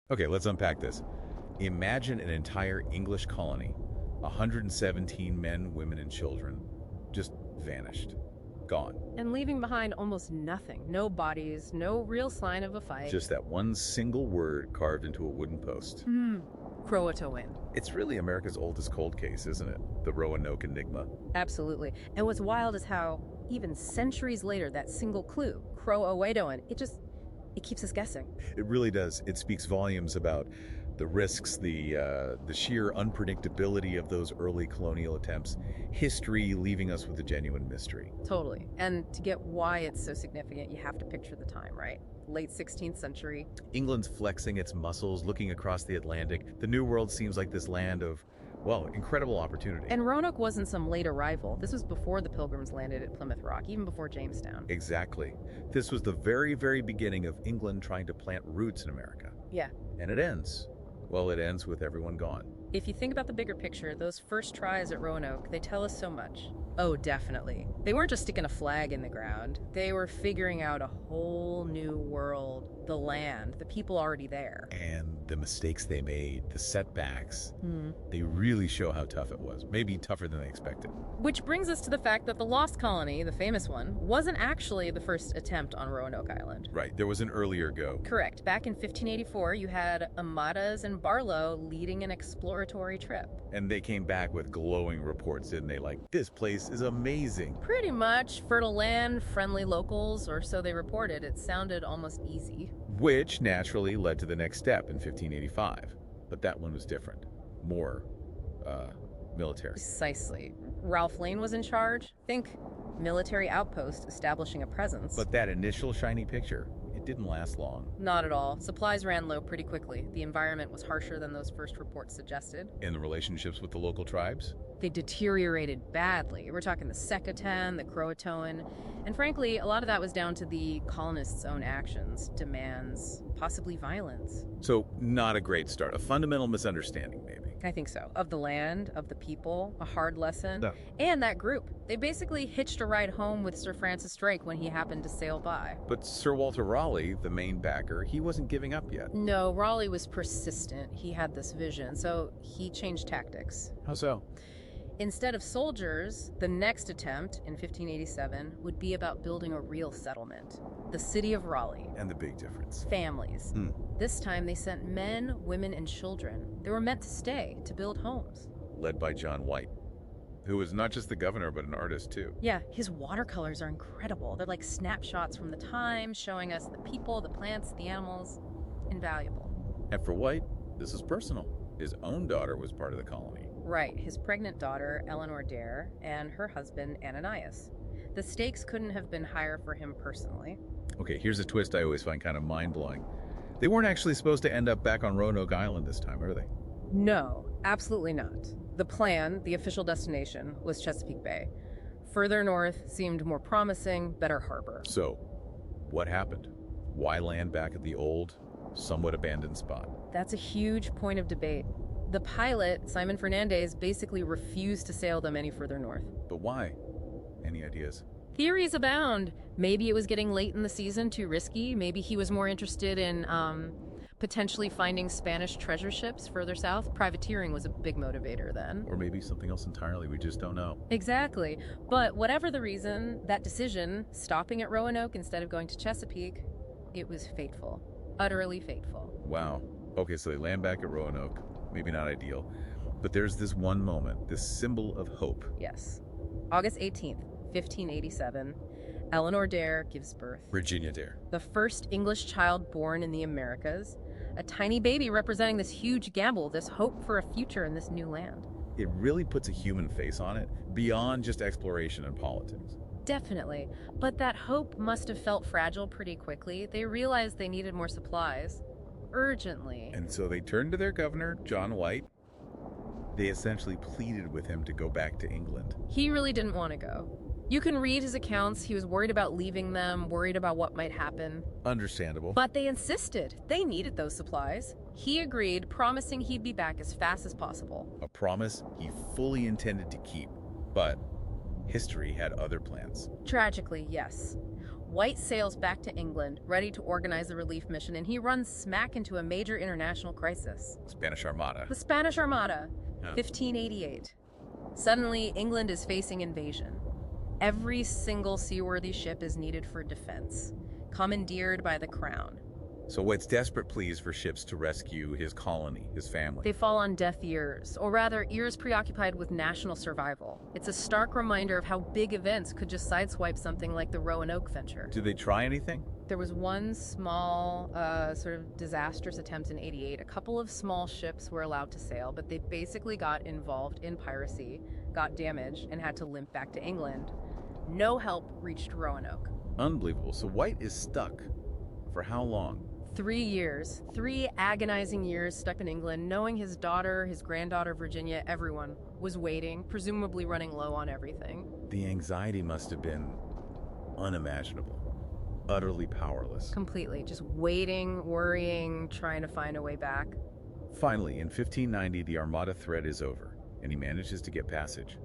Okay, let's unpack this. Imagine an entire English colony, 117 men, women, and children, just vanished. Gone. And leaving behind almost nothing. No bodies, no real sign of a fight. Just that one single word carved into a wooden post. Croatoan. It's really America's oldest cold case, isn't it? The Roanoke Enigma. Absolutely. And what's wild is how, even centuries later, that single clue, Croatoan, it keeps us guessing. It really does. It speaks volumes about the risks, the sheer unpredictability of those early colonial attempts, history leaving us with a genuine mystery. Totally. And to get why it's so significant, you have to picture the time, right? Late 16th century. England's flexing its muscles, looking across the Atlantic. The New World seems like this land of, well, incredible opportunity. And Roanoke wasn't some late arrival. This was before the Pilgrims landed at Plymouth Rock, even before Jamestown. Exactly. This was the very, very beginning of England trying to plant roots in America. Yeah. And it ends. Well, it ends with everyone gone. If you think about the bigger picture, those first tries at Roanoke, they tell us so much. Oh, definitely. They weren't just sticking a flag in the ground. They were figuring out a whole new world, the land, the people already there. And the mistakes they made, the setbacks, they really show how tough it was. Maybe tougher than they expected. Which brings us to the fact that the Lost Colony, the famous one, wasn't actually the first attempt on Roanoke Island. Right, there was an earlier go. Correct. Back in 1584, you had Amadas and Barlow leading an exploratory trip. And they came back with glowing reports, didn't they? Like, this place is amazing. Pretty much fertile land, friendly locals, or so they reported. It sounded almost easy. Which naturally led to the next step in 1585. But that one was different. More, military. Precisely. Ralph Lane was in charge. Think military outpost establishing a presence. But that initial shiny picture, it didn't last long. Not at all. Supplies ran low pretty quickly. The environment was harsher than those first reports suggested. And the relationships with the local tribes? They deteriorated badly. We're talking the Secatan, the Croatoan, and frankly, a lot of that was down to the colonists' own actions, demands, possibly violence. So, not a great start. A fundamental misunderstanding, maybe. I think so. Of the land, of the people, a hard lesson, No. and that group. They basically hitched a ride home with Sir Francis Drake when he happened to sail by. But Sir Walter Raleigh, the main backer, he wasn't giving up yet. No, Raleigh was persistent. He had this vision, so he changed tactics. How so? Instead of soldiers, the next attempt in 1587 would be about building a real settlement, the city of Raleigh. And the big difference. Families. This time they sent men, women, and children. They were meant to stay, to build homes. Led by John White, who was not just the governor, but an artist too. Yeah, his watercolors are incredible. They're like snapshots from the time, showing us the people, the plants, the animals. Invaluable. And for White, this is personal. His own daughter was part of the colony. Right, his pregnant daughter, Eleanor Dare, and her husband, Ananias. The stakes couldn't have been higher for him personally. Okay, here's a twist I always find kind of mind-blowing. They weren't actually supposed to end up back on Roanoke Island this time, are they? No, absolutely not. The plan, the official destination, was Chesapeake Bay. Further north seemed more promising, better harbor. So, what happened? Why land back at the old, somewhat abandoned spot? That's a huge point of debate. The pilot, Simon Fernandez, basically refused to sail them any further north. But why? Any ideas? Theories abound. Maybe it was getting late in the season, too risky. Maybe he was more interested in potentially finding Spanish treasure ships further south. Privateering was a big motivator then. Or maybe something else entirely, we just don't know. Exactly. But whatever the reason, that decision, stopping at Roanoke instead of going to Chesapeake, it was fateful. Utterly fateful. Wow. Okay, so they land back at Roanoke. Maybe not ideal. But there's this one moment, this symbol of hope. Yes. August 18th, 1587, Eleanor Dare gives birth. Virginia Dare. The first English child born in the Americas. A tiny baby representing this huge gamble, this hope for a future in this new land. It really puts a human face on it, beyond just exploration and politics. Definitely. But that hope must have felt fragile pretty quickly. They realized they needed more supplies. Urgently. And so they turned to their governor, John White. They essentially pleaded with him to go back to England. He really didn't want to go. You can read his accounts. He was worried about leaving them, worried about what might happen. Understandable. But they insisted. They needed those supplies. He agreed, promising he'd be back as fast as possible. A promise he fully intended to keep. But history had other plans. Tragically, yes. White sails back to England, ready to organize the relief mission, and he runs smack into a major international crisis. Spanish Armada. The Spanish Armada, Huh. 1588. Suddenly, England is facing invasion. Every single seaworthy ship is needed for defense, commandeered by the crown. So White's desperate pleas for ships to rescue his colony, his family. They fall on deaf ears, or rather, ears preoccupied with national survival. It's a stark reminder of how big events could just sideswipe something like the Roanoke venture. Did they try anything? There was one small, sort of disastrous attempt in '88. A couple of small ships were allowed to sail, but they basically got involved in piracy, got damaged, and had to limp back to England. No help reached Roanoke. Unbelievable. So White is stuck. For how long? 3 years, 3 agonizing years stuck in England, knowing his daughter, his granddaughter, Virginia, everyone was waiting, presumably running low on everything. The anxiety must have been unimaginable. Utterly powerless. Completely, just waiting, worrying, trying to find a way back. Finally, in 1590, the Armada threat is over, and he manages to get passage.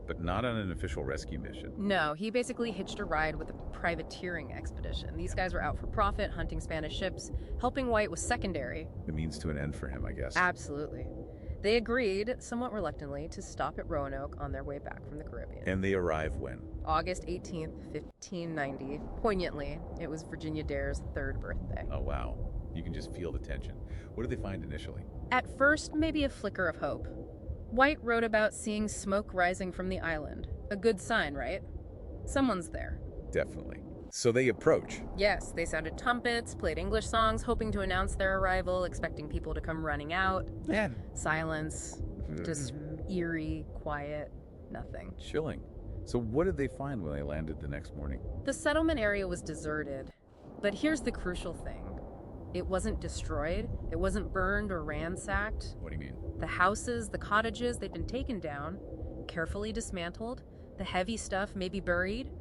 But not on an official rescue mission. No, he basically hitched a ride with a privateering expedition. These guys were out for profit, hunting Spanish ships. Helping White was secondary. The means to an end for him, I guess. Absolutely. They agreed, somewhat reluctantly, to stop at Roanoke on their way back from the Caribbean. And they arrive when? August 18th, 1590. Poignantly, it was Virginia Dare's 3rd birthday. Oh, wow. You can just feel the tension. What did they find initially? At first, maybe a flicker of hope. White wrote about seeing smoke rising from the island. A good sign, right? Someone's there. Definitely. So they approach. Yes, they sounded trumpets, played English songs, hoping to announce their arrival, expecting people to come running out. Man. Silence, just eerie, quiet, nothing. Chilling. So what did they find when they landed the next morning? The settlement area was deserted. But here's the crucial thing. It wasn't destroyed. It wasn't burned or ransacked. What do you mean? The houses, the cottages, they'd been taken down, carefully dismantled. The heavy stuff maybe buried.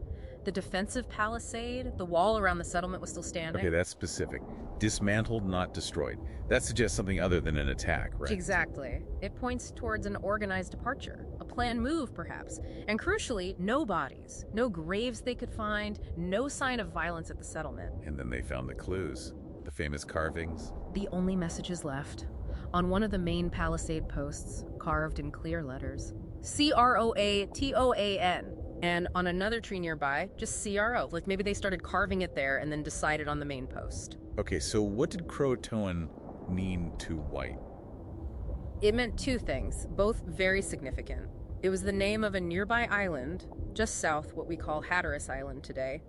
The defensive palisade, the wall around the settlement was still standing. Okay, that's specific. Dismantled, not destroyed. That suggests something other than an attack, right? Exactly. It points towards an organized departure, a planned move, perhaps. And crucially, no bodies, no graves they could find, no sign of violence at the settlement. And then they found the clues. The famous carvings. The only messages left. On one of the main palisade posts, carved in clear letters, Croatoan. And on another tree nearby, just CRO. Like maybe they started carving it there and then decided on the main post. Okay, so what did Croatoan mean to White? It meant 2 things, both very significant. It was the name of a nearby island, just south what we call Hatteras Island today.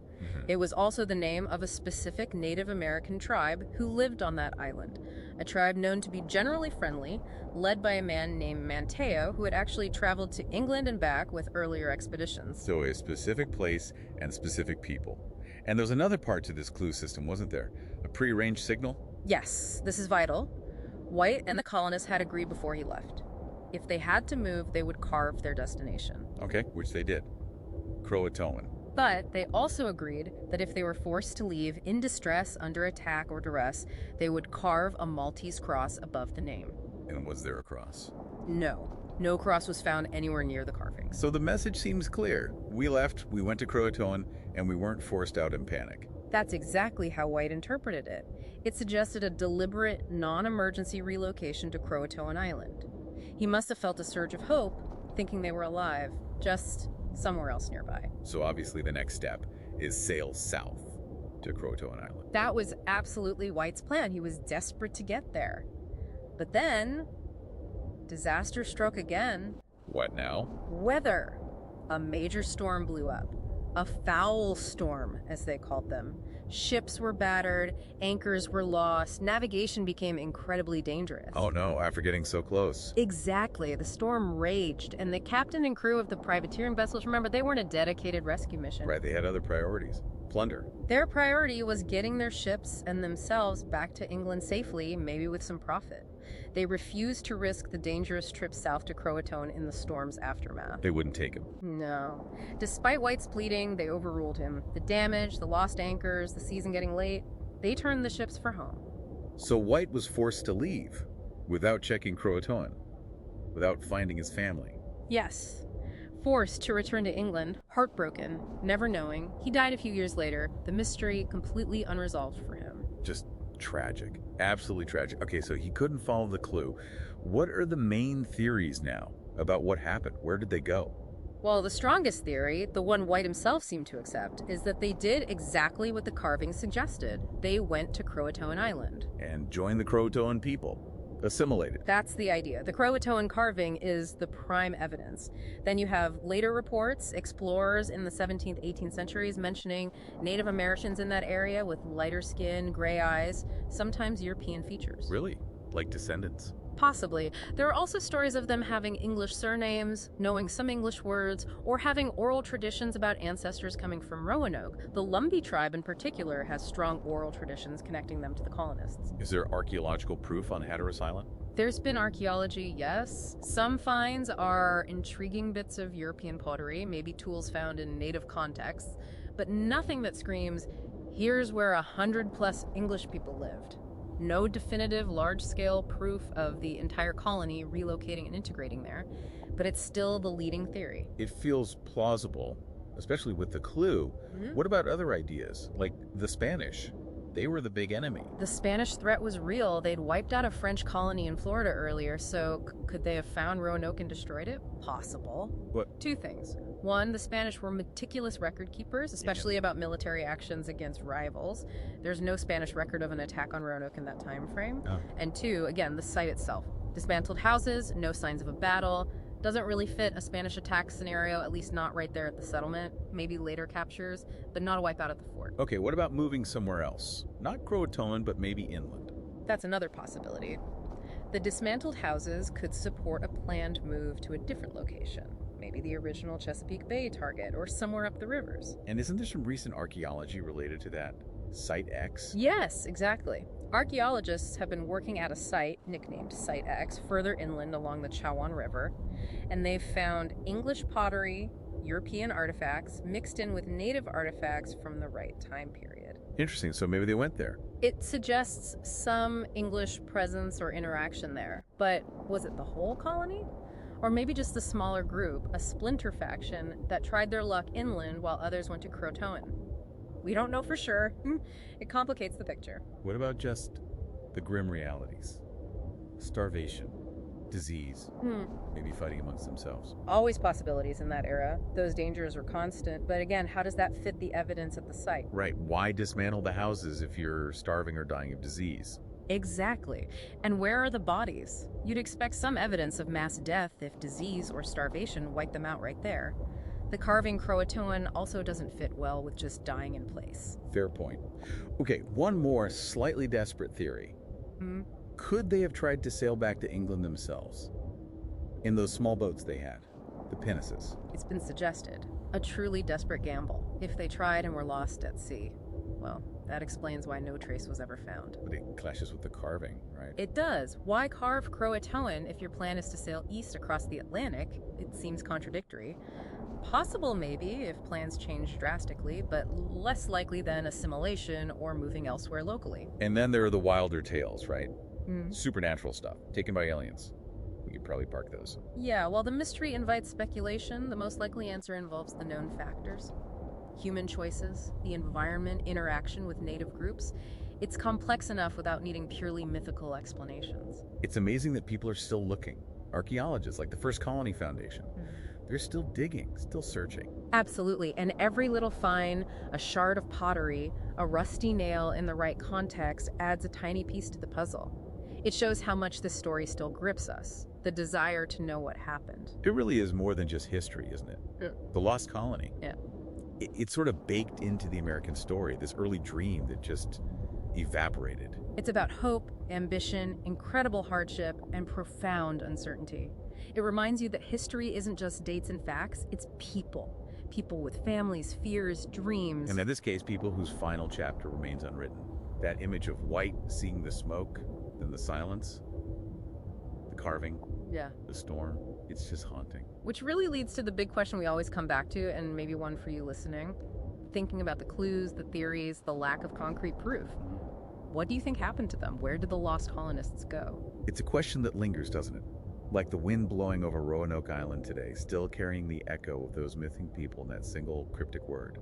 It was also the name of a specific Native American tribe who lived on that island, a tribe known to be generally friendly, led by a man named Manteo, who had actually traveled to England and back with earlier expeditions. So a specific place and specific people. And there was another part to this clue system, wasn't there? A prearranged signal? Yes, this is vital. White and the colonists had agreed before he left. If they had to move, they would carve their destination. Okay, which they did. Croatoan. But they also agreed that if they were forced to leave in distress, under attack, or duress, they would carve a Maltese cross above the name. And was there a cross? No cross was found anywhere near the carvings. So the message seems clear. We left, we went to Croatoan, and we weren't forced out in panic. That's exactly how White interpreted it. It suggested a deliberate, non-emergency relocation to Croatoan Island. He must have felt a surge of hope, thinking they were alive, just somewhere else nearby. So obviously the next step is sail south to Croatoan Island. That was absolutely White's plan. He was desperate to get there. But then, disaster struck again. What now? Weather. A major storm blew up. A foul storm, as they called them. Ships were battered, anchors were lost, navigation became incredibly dangerous. Oh no, after getting so close. Exactly. The storm raged, and the captain and crew of the privateering vessels, remember, they weren't a dedicated rescue mission. Right, they had other priorities. Plunder. Their priority was getting their ships and themselves back to England safely, maybe with some profit. They refused to risk the dangerous trip south to Croatoan in the storm's aftermath. They wouldn't take him. No. Despite White's pleading, they overruled him. The damage, the lost anchors, the season getting late, they turned the ships for home. So White was forced to leave without checking Croatoan, without finding his family. Yes. Forced to return to England, heartbroken, never knowing, he died a few years later, the mystery completely unresolved for him. Just tragic. Absolutely tragic. Okay, so he couldn't follow the clue. What are the main theories now about what happened? Where did they go? Well, the strongest theory, the one White himself seemed to accept, is that they did exactly what the carving suggested. They went to Croatoan Island. And joined the Croatoan people. Assimilated. That's the idea. The Croatoan carving is the prime evidence. Then you have later reports, explorers in the 17th, 18th centuries mentioning Native Americans in that area with lighter skin, gray eyes, sometimes European features. Really? Like descendants? Possibly. There are also stories of them having English surnames, knowing some English words, or having oral traditions about ancestors coming from Roanoke. The Lumbee tribe in particular has strong oral traditions connecting them to the colonists. Is there archaeological proof on Hatteras Island? There's been archaeology, yes. Some finds are intriguing bits of European pottery, maybe tools found in native contexts, but nothing that screams, here's where 100+ English people lived. No definitive large-scale proof of the entire colony relocating and integrating there, but it's still the leading theory. It feels plausible, especially with the clue. What about other ideas, like the Spanish? They were the big enemy. The Spanish threat was real. They'd wiped out a French colony in Florida earlier, so could they have found Roanoke and destroyed it? Possible. What? Two things. One, the Spanish were meticulous record keepers, especially about military actions against rivals. There's no Spanish record of an attack on Roanoke in that time frame. Oh. And two, again, the site itself. Dismantled houses, no signs of a battle. Doesn't really fit a Spanish attack scenario, at least not right there at the settlement. Maybe later captures, but not a wipeout at the fort. Okay, what about moving somewhere else? Not Croatoan, but maybe inland. That's another possibility. The dismantled houses could support a planned move to a different location. Maybe the original Chesapeake Bay target, or somewhere up the rivers. And isn't there some recent archaeology related to that? Site X? Yes, exactly. Archaeologists have been working at a site, nicknamed Site X, further inland along the Chowan River, and they've found English pottery, European artifacts, mixed in with native artifacts from the right time period. Interesting, so maybe they went there. It suggests some English presence or interaction there, but was it the whole colony? Or maybe just a smaller group, a splinter faction that tried their luck inland while others went to Croatoan? We don't know for sure. It complicates the picture. What about just the grim realities? Starvation, disease, maybe fighting amongst themselves. Always possibilities in that era. Those dangers were constant. But again, how does that fit the evidence at the site? Right, why dismantle the houses if you're starving or dying of disease? Exactly. And where are the bodies? You'd expect some evidence of mass death if disease or starvation wiped them out right there. The carving Croatoan also doesn't fit well with just dying in place. Fair point. Okay, one more slightly desperate theory. Could they have tried to sail back to England themselves? In those small boats they had, the pinnaces. It's been suggested. A truly desperate gamble. If they tried and were lost at sea. Well, that explains why no trace was ever found. But it clashes with the carving, right? It does. Why carve Croatoan if your plan is to sail east across the Atlantic? It seems contradictory. Possible maybe if plans change drastically, but less likely than assimilation or moving elsewhere locally. And then there are the wilder tales, right? Supernatural stuff, taken by aliens. We could probably park those. Yeah, while the mystery invites speculation, the most likely answer involves the known factors. Human choices, the environment, interaction with native groups. It's complex enough without needing purely mythical explanations. It's amazing that people are still looking. Archaeologists, like the First Colony Foundation, they're still digging, still searching. Absolutely, and every little find, a shard of pottery, a rusty nail in the right context adds a tiny piece to the puzzle. It shows how much this story still grips us, the desire to know what happened. It really is more than just history, isn't it? Yeah. The Lost Colony. Yeah. It's sort of baked into the American story, this early dream that just evaporated. It's about hope, ambition, incredible hardship, and profound uncertainty. It reminds you that history isn't just dates and facts, it's people. People with families, fears, dreams. And in this case, people whose final chapter remains unwritten. That image of White seeing the smoke, then the silence, the carving, the storm, it's just haunting. Which really leads to the big question we always come back to, and maybe one for you listening. Thinking about the clues, the theories, the lack of concrete proof. What do you think happened to them? Where did the lost colonists go? It's a question that lingers, doesn't it? like the wind blowing over Roanoke Island today, still carrying the echo of those missing people in that single cryptic word.